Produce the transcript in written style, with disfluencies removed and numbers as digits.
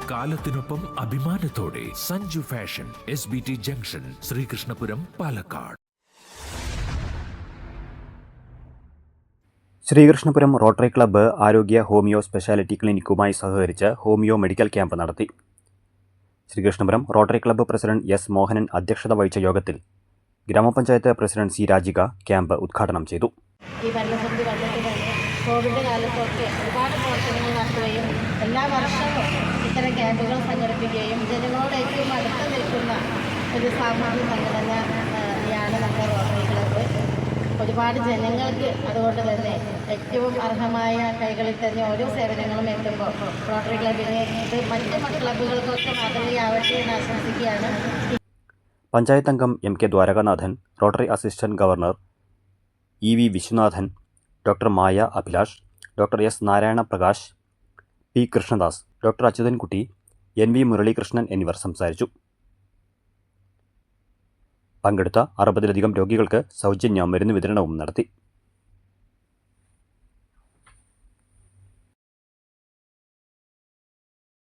കാലത്തിനൊപ്പം അഭിമാനത്തോടെ Sanju fashion SBT junction, Sreekrishnapuram, Palakkad. Sreekrishnapuram rotary club ആരോഗ്യ homeo speciality ക്ലിനിക്കുമായി സഹകരിച്ച് ഹോമിയോ മെഡിക്കൽ ക്യാമ്പ് നടത്തി. Sreekrishnapuram rotary club president S. Mohanan അധ്യക്ഷത വഹിച്ച യോഗത്തിൽ ഗ്രാമപഞ്ചായത്ത് പ്രസിഡന്റ് C. രാജിക ക്യാമ്പ് ഉദ്ഘാടനം ചെയ്തു. ഈ ഭരണസമിതി വന്നിട്ട് തന്നെ കോവിഡ് കാലത്തൊക്കെ ഒരുപാട് പ്രവർത്തനങ്ങൾ നടത്തുകയും എല്ലാ വർഷവും ഇത്തരം ക്യാമ്പുകൾ സംഘടിപ്പിക്കുകയും ജനങ്ങളോട് ഏറ്റവും അടുത്ത് നിൽക്കുന്ന ഒരു സാമൂഹ്യ സംഘടനയാണ് നമ്മുടെ റോട്ടറി ക്ലബ്ബ്. ഒരുപാട് ജനങ്ങൾക്ക് അതുകൊണ്ട് തന്നെ ഏറ്റവും അർഹമായ കൈകളിൽ തന്നെ ഓരോ സേവനങ്ങളും എത്തുമ്പോൾ റോട്ടറി ക്ലബ്ബിനെ ഇത് മറ്റ് ക്ലബ്ബുകൾക്കൊക്കെ മാതൃകയാവട്ടെ എന്ന് ആശംസിക്കുകയാണ്. പഞ്ചായത്ത് അംഗം M. K. Dwarakanathan, rotary assistant governor E. V. Viswanathan, doctor Maya Abhilash, doctor S. Narayana Prakash, P. Krishnadas, doctor Achyuthankutty, N. V. Muralikrishnan എന്നിവർ സംസാരിച്ചു. പങ്കെടുത്ത 60-ലധികം രോഗികൾക്ക് സൗജന്യ മരുന്ന് വിതരണവും നടത്തി.